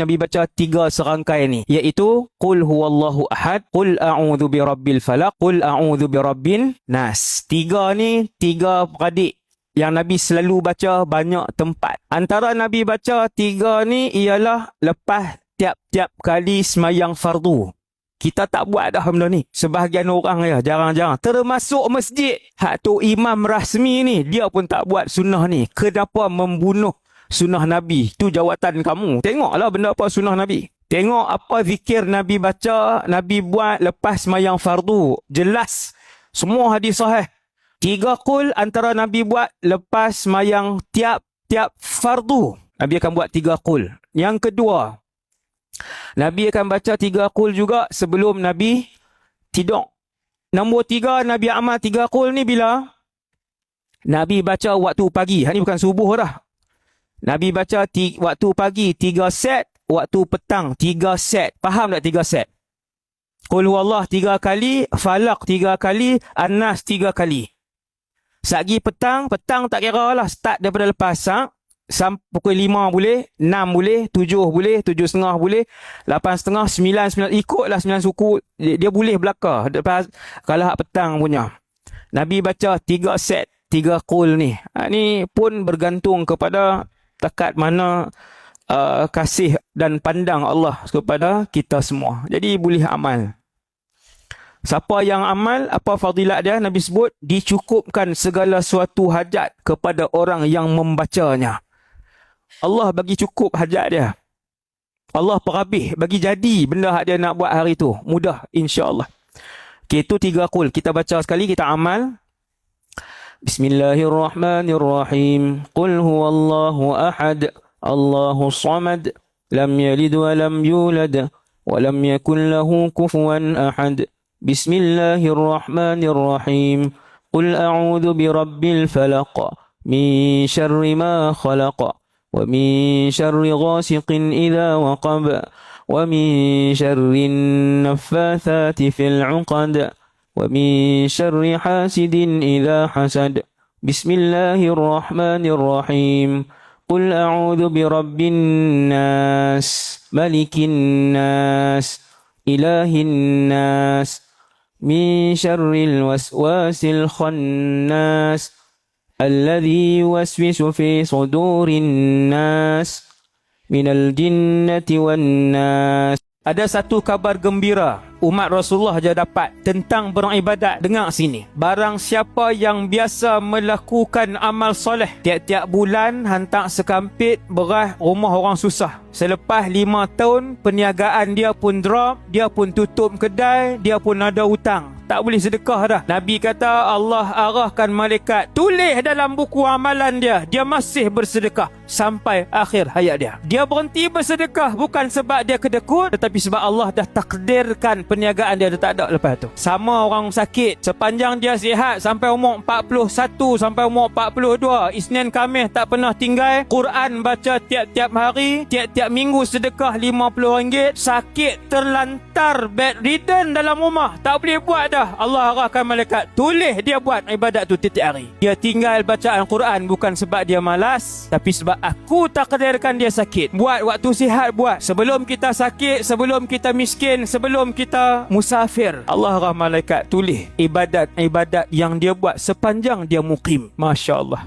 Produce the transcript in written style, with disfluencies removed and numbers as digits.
Nabi baca 3 serangkai ni, iaitu Qul huwallahu ahad, Qul a'udzu birabbil falaq, Qul a'udzu birabbin nas. 3 ni 3 peradik yang Nabi selalu baca banyak tempat. Antara Nabi baca 3 ni ialah lepas tiap-tiap kali semayang fardu. Kita tak buat dah benda ni. Sebahagian orang ya, jarang-jarang. Termasuk masjid. Hak tu imam rasmi ni, dia pun tak buat sunnah ni. Kenapa membunuh sunnah Nabi? Itu jawatan kamu. Tengoklah benda apa sunnah Nabi. Tengok apa zikir Nabi baca, Nabi buat lepas semayang fardu. Jelas. Semua hadis sahih. 3 qul antara Nabi buat lepas semayang tiap-tiap fardu. Nabi akan buat 3 qul. Yang kedua, Nabi akan baca 3 qul juga sebelum Nabi tidur. Nombor 3, Nabi amal 3 qul ni bila? Nabi baca waktu pagi. Ini bukan subuh dah. Nabi baca waktu pagi 3 set, waktu petang 3 set. Faham tak 3 set? Qul huwallah 3 kali, falak 3 kali, an-nas 3 kali. Sagi petang tak kira lah. Start daripada lepas sampai pukul 5 boleh, 6 boleh, 7 boleh, 7.30 boleh, 8.30, 9, ikutlah 9 suku. Dia boleh belakang. Lepas, kalau hak petang punya. Nabi baca 3 set, 3 qul ni. Ni pun bergantung kepada takat mana kasih dan pandang Allah kepada kita semua. Jadi boleh amal. Siapa yang amal, apa fadilat dia? Nabi sebut, dicukupkan segala suatu hajat kepada orang yang membacanya. Allah bagi cukup hajat dia. Allah perhabis bagi jadi benda hak dia nak buat hari tu. Mudah insya-Allah. Okay, itu 3 qul. Kita baca sekali, kita amal. Bismillahirrahmanirrahim. Qul huwallahu ahad, Allahus samad, lam yalid wa lam yulad wa lam yakul lahu kufuwan ahad. Bismillahirrahmanirrahim. Qul a'udzu birabbil falaq, min syarri ma khalaq. ومن شر غاسق إذا وقب ومن شر النفاثات في العقد ومن شر حاسد إذا حسد بسم الله الرحمن الرحيم قل أعوذ برب الناس ملك الناس إله الناس من شر الوسواس الخناس الذي يوسوس في صدور الناس من الجنة والناس. Ada satu kabar gembira umat Rasulullah je dapat tentang beribadat. Dengar sini. Barang siapa yang biasa melakukan amal soleh, tiap-tiap bulan hantar sekampit beras rumah orang susah. Selepas 5 tahun, perniagaan dia pun drop, dia pun tutup kedai, dia pun ada hutang. Tak boleh sedekah dah. Nabi kata Allah arahkan malaikat, tulis dalam buku amalan dia, dia masih bersedekah sampai akhir hayat dia. Dia berhenti bersedekah bukan sebab dia kedekut, tetapi sebab Allah dah takdirkan perniagaan dia dah tak ada lepas tu. Sama orang sakit, sepanjang dia sihat sampai umur 41 sampai umur 42, Isnin Khamis tak pernah tinggal, Quran baca tiap-tiap hari, tiap-tiap minggu sedekah RM50, sakit terlantar bedridden dalam rumah, tak boleh buat dah. Allah arahkan malaikat, tulis dia buat ibadat tu tiap hari. Dia tinggal bacaan Quran bukan sebab dia malas, tapi sebab aku takdirkan dia sakit. Buat waktu sihat, buat sebelum kita sakit, sebelum kita miskin, sebelum kita musafir. Allah arah malaikat tulis ibadat-ibadat yang dia buat sepanjang dia mukim. Masya Allah.